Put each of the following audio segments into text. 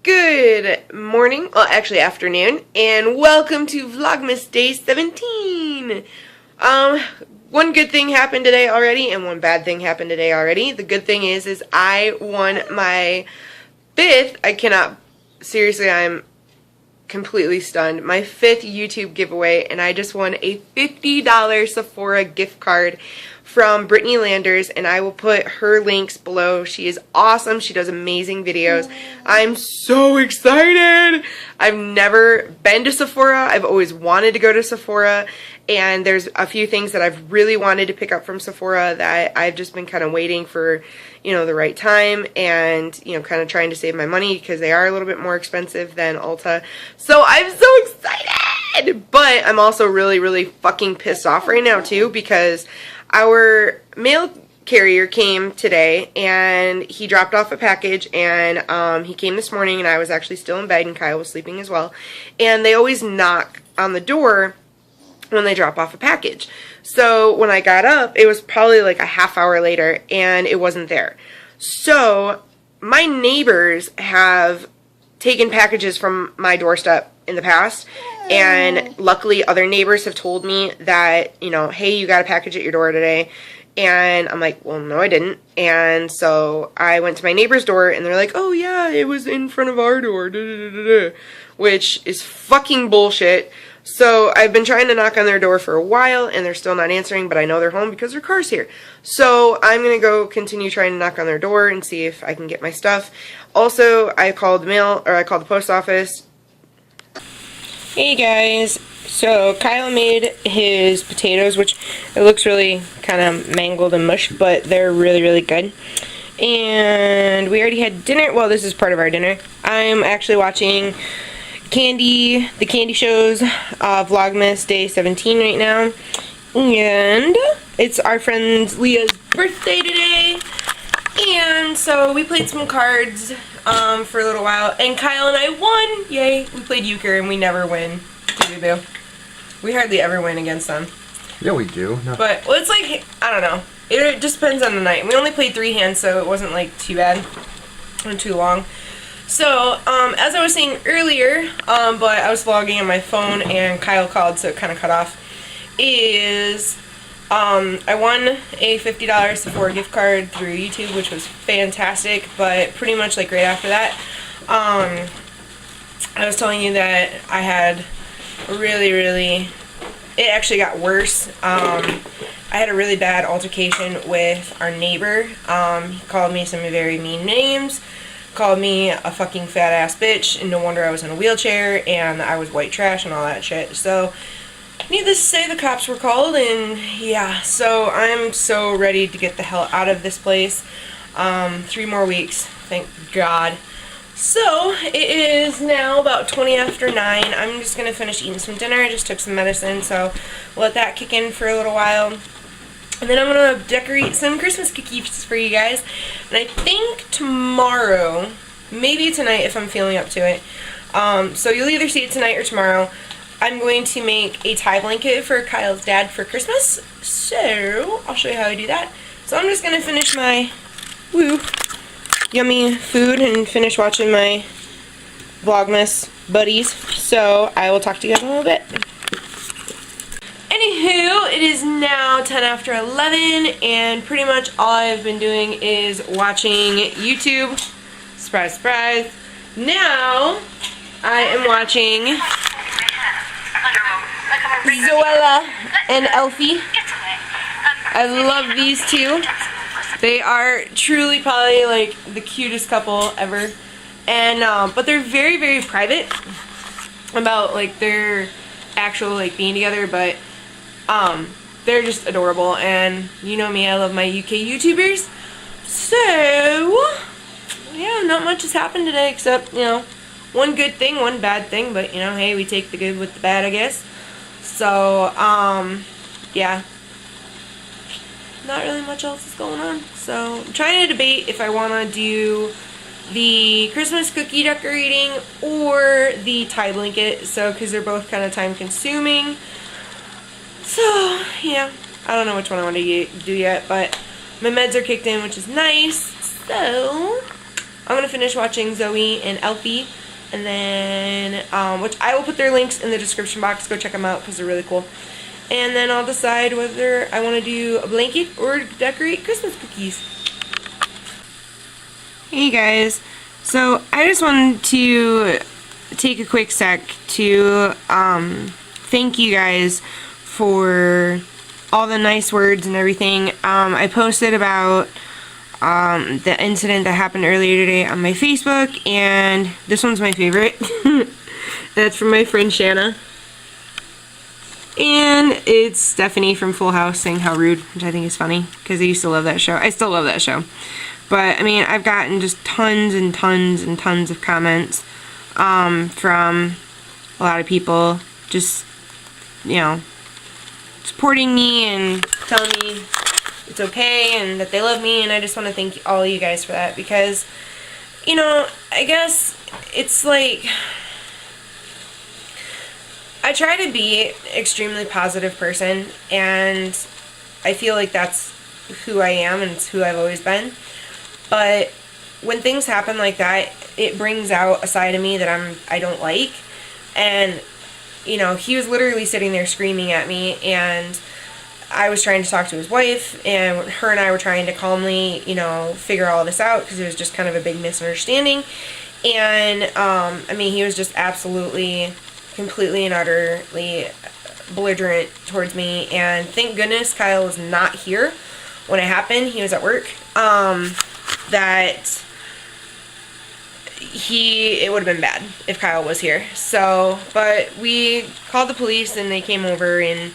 Good morning, well actually afternoon, and welcome to Vlogmas Day 17. One good thing happened today already, and one bad thing happened today already. The good thing is I won my fifth, seriously, I'm completely stunned, my fifth YouTube giveaway, and I just won a $50 Sephora gift card from Brittany Landers, and I will put her links below. She is awesome. She does amazing videos. I'm so excited. I've never been to Sephora. I've always wanted to go to Sephora, and there's a few things that I've really wanted to pick up from Sephora that I've just been kind of waiting for, you know, the right time, and, you know, kind of trying to save my money because they are a little bit more expensive than Ulta. So I'm so excited, but I'm also really fucking pissed off right now too, because our mail carrier came today and he dropped off a package, and he came this morning and I was actually still in bed and Kyle was sleeping as well, and they always knock on the door when they drop off a package. So when I got up, it was probably like a half hour later and it wasn't there. So my neighbors have taken packages from my doorstep in the past, and luckily other neighbors have told me that, you know, hey, you got a package at your door today. And I'm like, well, no, I didn't. And so I went to my neighbor's door and they're like, oh yeah, it was in front of our door, which is fucking bullshit. So I've been trying to knock on their door for a while and they're still not answering, but I know they're home because their car's here. So I'm going to go continue trying to knock on their door and see if I can get my stuff. Also, I called the post office. Hey guys, so Kyle made his potatoes, which it looks really kind of mangled and mushed, but they're really good. And we already had dinner. Well, this is part of our dinner. I'm actually watching the candy shows, Vlogmas Day 17 right now, and it's our friend Leah's birthday today, and so we played some cards for a little while, and Kyle and I won. Yay. We played euchre and we never win. Boo. We hardly ever win against them. Yeah, we do. No. But, well, it's like, I don't know, it just depends on the night. We only played 3 hands, so it wasn't like too bad or too long. So, as I was saying earlier, but I was vlogging on my phone and Kyle called, so it kind of cut off, I won a $50 Sephora gift card through YouTube, which was fantastic, but pretty much like right after that, I was telling you that I had it actually got worse. I had a really bad altercation with our neighbor. He called me some very mean names, called me a fucking fat ass bitch, and no wonder I was in a wheelchair and I was white trash and all that shit. So needless to say, the cops were called, and yeah, so I'm so ready to get the hell out of this place. 3 more weeks, thank God. So it is now about 20 after 9. I'm just gonna finish eating some dinner. I just took some medicine, so let that kick in for a little while. And then I'm going to decorate some Christmas cookies for you guys. And I think tomorrow, maybe tonight if I'm feeling up to it. So you'll either see it tonight or tomorrow. I'm going to make a tie blanket for Kyle's dad for Christmas. So I'll show you how I do that. So I'm just going to finish my yummy food and finish watching my Vlogmas buddies. So I will talk to you guys in a little bit. Anywho, it is now 10 after 11, and pretty much all I've been doing is watching YouTube. Surprise, surprise. Now, I am watching Zoella and Elfie. I love these two. They are truly probably like the cutest couple ever. And, but they're very private about like their actual like being together, but they're just adorable, and you know me, I love my UK YouTubers. So, yeah, not much has happened today except, you know, one good thing, one bad thing, but, you know, hey, we take the good with the bad, I guess. So, yeah, not really much else is going on. So, I'm trying to debate if I want to do the Christmas cookie decorating or the tie blanket, so, because they're both kind of time consuming. So, yeah, I don't know which one I want to do yet, but my meds are kicked in, which is nice. So, I'm going to finish watching Zoe and Elfie, and then, which I will put their links in the description box. Go check them out because they're really cool. And then I'll decide whether I want to do a blanket or decorate Christmas cookies. Hey guys, so I just wanted to take a quick sec to thank you guys for all the nice words and everything. I posted about the incident that happened earlier today on my Facebook, and this one's my favorite. That's from my friend Shanna. And it's Stephanie from Full House saying how rude, which I think is funny because I used to love that show. I still love that show. But, I mean, I've gotten just tons and tons and tons of comments from a lot of people just, you know, supporting me and telling me it's okay and that they love me. And I just want to thank all of you guys for that because, you know, I guess it's like, I try to be an extremely positive person, and I feel like that's who I am and it's who I've always been. But when things happen like that, it brings out a side of me that I don't like. And, you know, he was literally sitting there screaming at me, and I was trying to talk to his wife, and her and I were trying to calmly, you know, figure all this out because it was just kind of a big misunderstanding. And, I mean, he was just absolutely, completely and utterly belligerent towards me, and thank goodness Kyle was not here when it happened. He was at work. That it would have been bad if Kyle was here. So, but we called the police and they came over and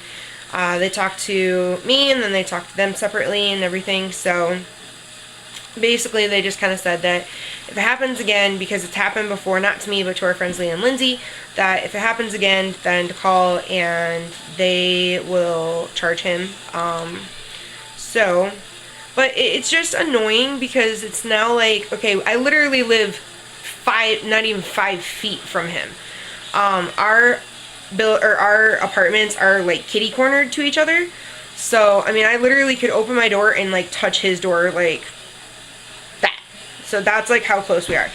they talked to me and then they talked to them separately and everything. So basically they just kind of said that if it happens again, because it's happened before, not to me but to our friends Leah and Lindsay, that if it happens again, then to call and they will charge him. But it's just annoying because it's now like, okay, I literally live not even 5 feet from him. Our apartments are like kitty cornered to each other. So, I mean, I literally could open my door and like touch his door like that. So that's like how close we are.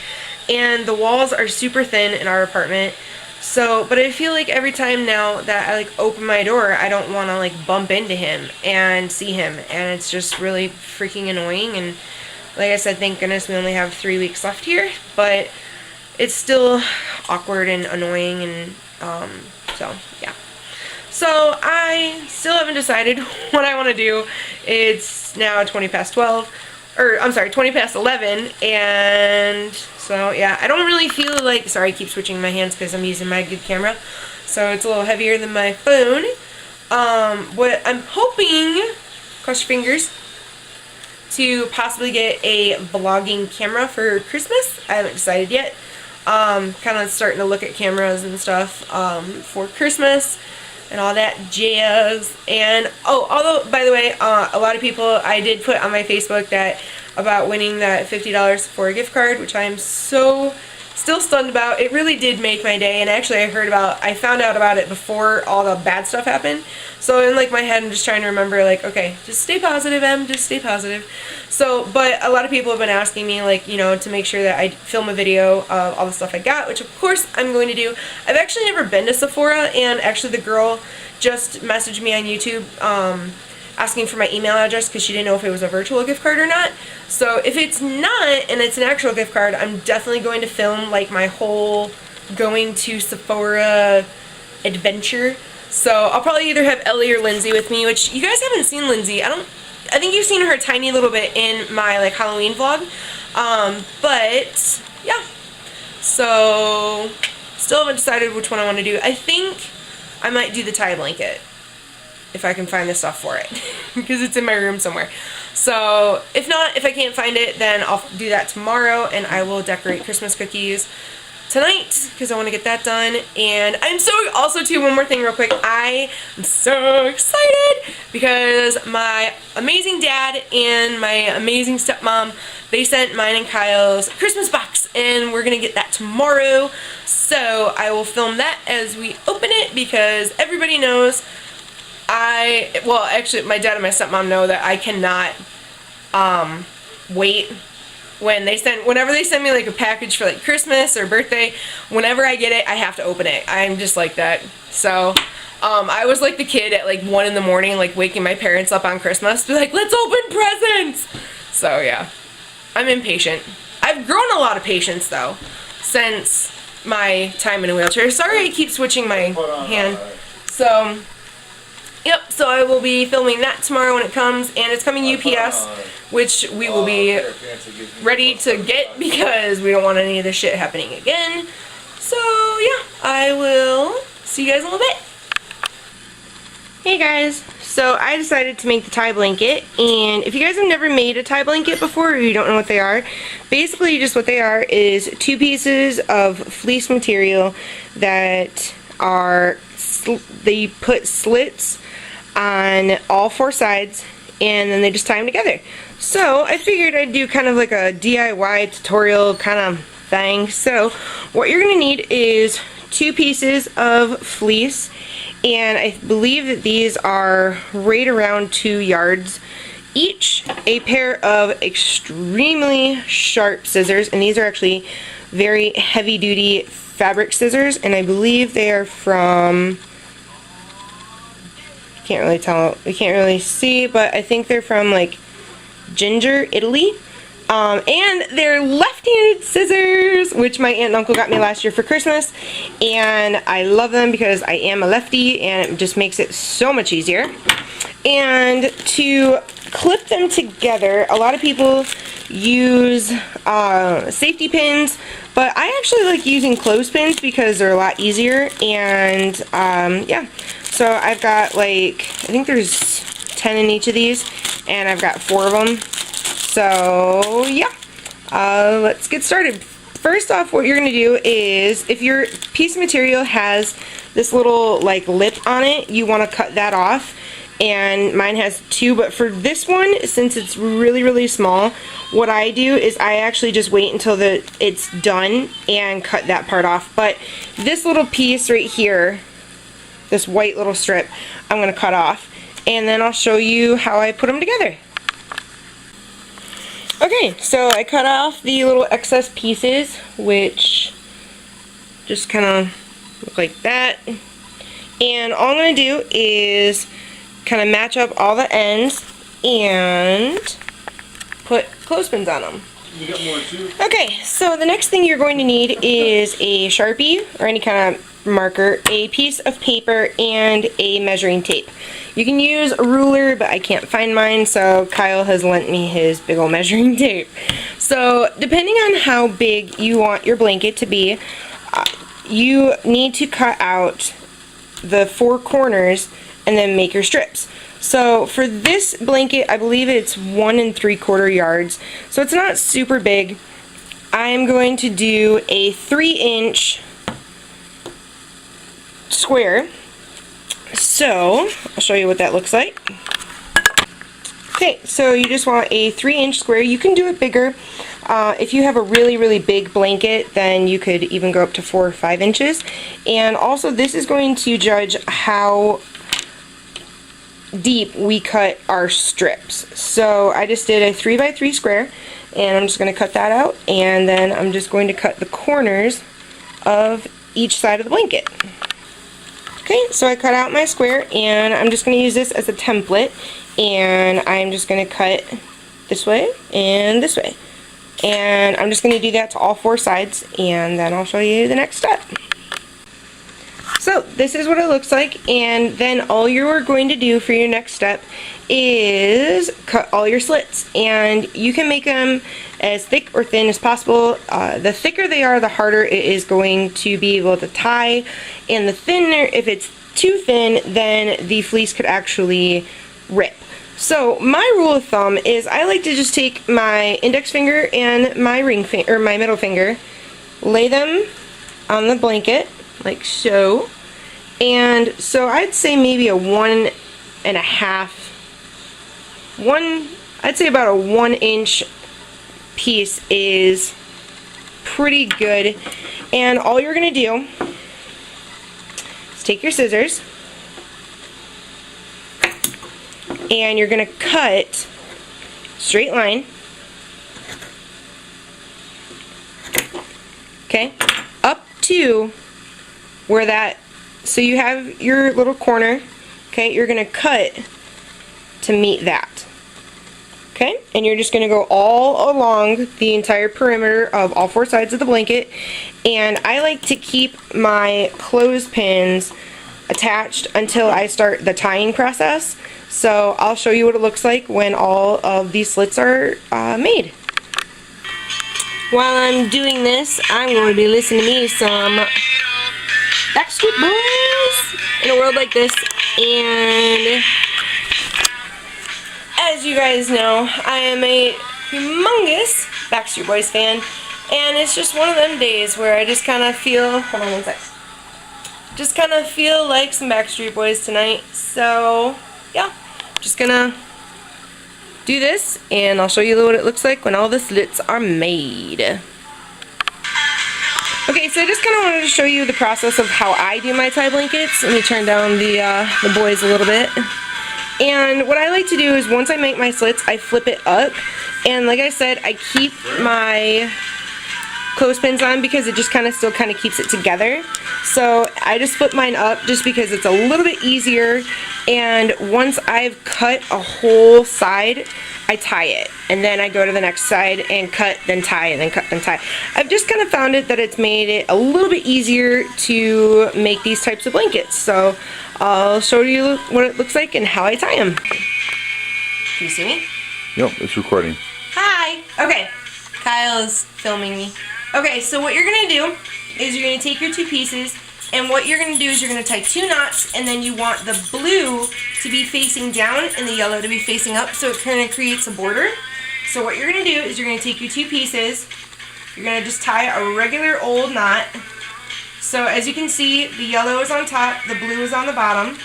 And the walls are super thin in our apartment. So, but I feel like every time now that I like open my door, I don't want to like bump into him and see him, and it's just really freaking annoying. And like I said, thank goodness we only have 3 weeks left here, but it's still awkward and annoying, and so yeah. So I still haven't decided what I want to do. It's now 20 past 11, and so yeah, I don't really feel like, sorry, I keep switching my hands because I'm using my good camera, so it's a little heavier than my phone. What I'm hoping, cross your fingers, to possibly get a vlogging camera for Christmas. I haven't decided yet. Kind of starting to look at cameras and stuff for Christmas and all that jazz. And although, by the way, a lot of people, I did put on my Facebook that about winning that $50 for a gift card, which I am so still stunned about. It really did make my day, and actually I found out about it before all the bad stuff happened. So in like my head, I'm just trying to remember, like, okay, just stay positive, Em, just stay positive. So, but a lot of people have been asking me, like, you know, to make sure that I film a video of all the stuff I got, which of course I'm going to do. I've actually never been to Sephora, and actually the girl just messaged me on YouTube asking for my email address because she didn't know if it was a virtual gift card or not. So if it's not and it's an actual gift card, I'm definitely going to film like my whole going to Sephora adventure. So I'll probably either have Ellie or Lindsay with me, which you guys haven't seen Lindsay. I think you've seen her a tiny little bit in my like Halloween vlog. But yeah. So still haven't decided which one I want to do. I think I might do the tie blanket if I can find the stuff for it because it's in my room somewhere. So if not, if I can't find it, then I'll do that tomorrow, and I will decorate Christmas cookies tonight because I want to get that done. And I'm so, also too, one more thing real quick, I am so excited because my amazing dad and my amazing stepmom, they sent mine and Kyle's Christmas box, and we're gonna get that tomorrow. So I will film that as we open it because everybody knows well, actually my dad and my stepmom know that I cannot wait whenever they send me like a package for like Christmas or birthday, whenever I get it, I have to open it. I'm just like that. So, I was like the kid at like 1 in the morning, like waking my parents up on Christmas, be like, let's open presents! So yeah, I'm impatient. I've grown a lot of patience though, since my time in a wheelchair. Sorry I keep switching my hand. So, yep, so I will be filming that tomorrow when it comes, and it's coming UPS, which we will be ready to get because we don't want any of this shit happening again. So, yeah, I will see you guys in a little bit. Hey guys, so I decided to make the tie blanket, and if you guys have never made a tie blanket before or you don't know what they are, basically just what they are is 2 pieces of fleece material that are, they put slits on all 4 sides and then they just tie them together. So I figured I'd do kind of like a DIY tutorial kind of thing. So what you're going to need is 2 pieces of fleece, and I believe that these are right around 2 yards each, a pair of extremely sharp scissors, and these are actually very heavy duty fabric scissors, and I believe they are from, can't really tell, we can't really see, but I think they're from like Ginger, Italy. And they're left-handed scissors, which my aunt and uncle got me last year for Christmas, and I love them because I am a lefty and it just makes it so much easier. And to clip them together, a lot of people use safety pins, but I actually like using clothespins because they're a lot easier. And yeah, so I've got like, I think there's 10 in each of these, and I've got 4 of them. So yeah, let's get started. First off, what you're going to do is, if your piece of material has this little like lip on it, you want to cut that off. And mine has 2, but for this one, since it's really small, what I do is I actually just wait until it's done and cut that part off. But this little piece right here, this white little strip, I'm going to cut off, and then I'll show you how I put them together. Okay, so I cut off the little excess pieces, which just kind of look like that. And all I'm going to do is kind of match up all the ends and put clothespins on them. You got more too? Okay, so the next thing you're going to need is a Sharpie or any kind of marker, a piece of paper, and a measuring tape. You can use a ruler, but I can't find mine, so Kyle has lent me his big old measuring tape. So depending on how big you want your blanket to be, you need to cut out the 4 corners and then make your strips. So for this blanket, I believe it's 1 3/4 yards, so it's not super big. I'm going to do a 3-inch square. So I'll show you what that looks like. Okay, so you just want a 3-inch square. You can do it bigger. If you have a really big blanket, then you could even go up to 4 or 5 inches. And also, this is going to judge how deep we cut our strips. So I just did a 3x3 square, and I'm just going to cut that out, and then I'm just going to cut the corners of each side of the blanket. Okay, so I cut out my square, and I'm just going to use this as a template, and I'm just going to cut this way and this way. And I'm just going to do that to all 4 sides, and then I'll show you the next step. So this is what it looks like, and then all you're going to do for your next step is cut all your slits, and you can make them as thick or thin as possible. The thicker they are, the harder it is going to be able to tie, and the thinner, if it's too thin, then the fleece could actually rip. So my rule of thumb is I like to just take my index finger and my ring finger, or my middle finger, lay them on the blanket like so, and so I'd say maybe a 1 1.5, I'd say about a 1-inch piece is pretty good. And all you're gonna do is take your scissors and you're gonna cut straight line okay, up to where that, so you have your little corner, okay, you're going to cut to meet that, okay, and you're just going to go all along the entire perimeter of all 4 sides of the blanket. And I like to keep my clothespins attached until I start the tying process. So I'll show you what it looks like when all of these slits are made. While I'm doing this, I'm going to be listening to me some Backstreet Boys in a world like this. And as you guys know, I am a humongous Backstreet Boys fan. And it's just one of them days where I just kind of feel, hold on one sec, just kind of feel like some Backstreet Boys tonight. So, yeah, just gonna do this, and I'll show you what it looks like when all the slits are made. Okay, so I just kind of wanted to show you the process of how I do my tie blankets. Let me turn down the boys a little bit. And what I like to do is once I make my slits, I flip it up. And like I said, I keep my clothespins on because it just kind of still keeps it together. So I just flip mine up just because it's a little bit easier. And once I've cut a whole side, I tie it, and then I go to the next side and cut, then tie, and then cut, then tie. I've just kind of found it that it's made it a little bit easier to make these types of blankets. So I'll show you what it looks like and how I tie them. Can you see me? Yep, it's recording. Hi. Okay. Kyle is filming me. Okay, so what you're going to do is you're going to take your 2 pieces, and what you're going to do is you're going to tie 2 knots, and then you want the blue to be facing down and the yellow to be facing up, so it kind of creates a border. So what you're going to do is you're going to take your 2 pieces, you're going to just tie a regular old knot. So as you can see, the yellow is on top, the blue is on the bottom.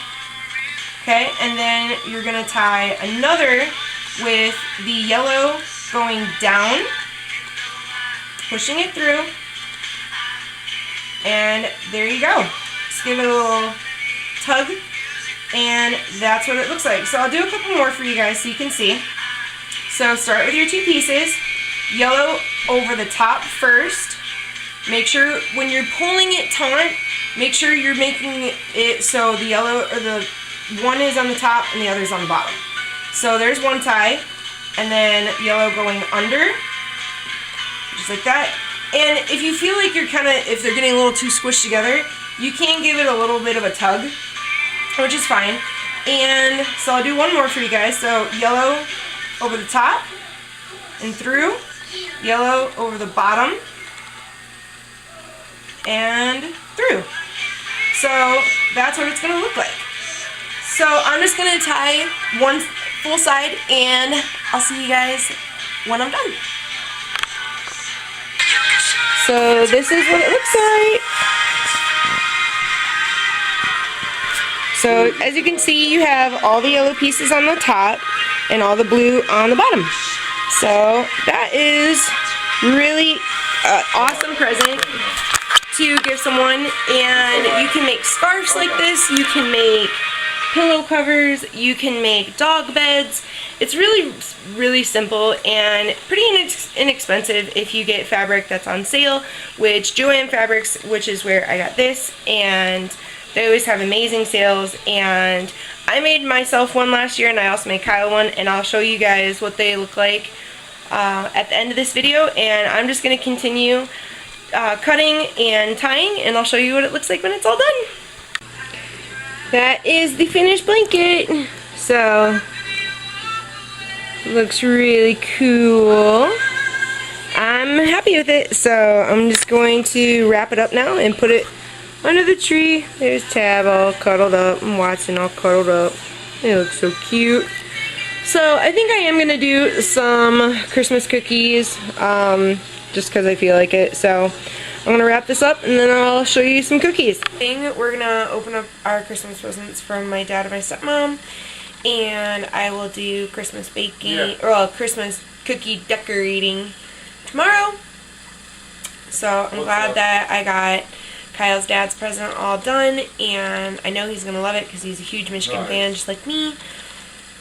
Okay, and then you're going to tie another with the yellow going down, pushing it through, and there you go. Just give it a little tug, and that's what it looks like. So I'll do a couple more for you guys so you can see. So start with your 2 pieces, yellow over the top first. Make sure when you're pulling it taut, make sure you're making it so the yellow, or the one is on the top and the other is on the bottom. So there's one tie, and then yellow going under, just like that. And if you feel like you're if they're getting a little too squished together, you can give it a little bit of a tug, which is fine. And so I'll do one more for you guys. So yellow over the top and through, yellow over the bottom and through. So that's what it's going to look like. So I'm just going to tie one full side, and I'll see you guys when I'm done. So this is what it looks like. So as you can see, you have all the yellow pieces on the top and all the blue on the bottom. So that is really an awesome present to give someone. And you can make scarves like this, you can make pillow covers, you can make dog beds. It's really simple and pretty inexpensive if you get fabric that's on sale, which Joann Fabrics, which is where I got this, and they always have amazing sales. And I made myself one last year, and I also made Kyle one, and I'll show you guys what they look like at the end of this video. And I'm just going to continue cutting and tying, and I'll show you what it looks like when it's all done. That is the finished blanket. So looks really cool. I'm happy with it, so I'm just going to wrap it up now and put it under the tree. There's Tab all cuddled up and Watson all cuddled up. They look so cute. So I think I am going to do some Christmas cookies just because I feel like it. So I'm going to wrap this up and then I'll show you some cookies. We're going to open up our Christmas presents from my dad and my stepmom. And I will do Christmas baking, or Christmas cookie decorating tomorrow. So I'm glad that I got Kyle's dad's present all done, and I know he's going to love it because he's a huge Michigan fan just like me.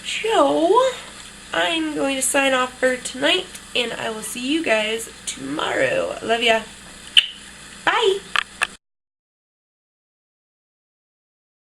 So I'm going to sign off for tonight, and I will see you guys tomorrow. Love ya.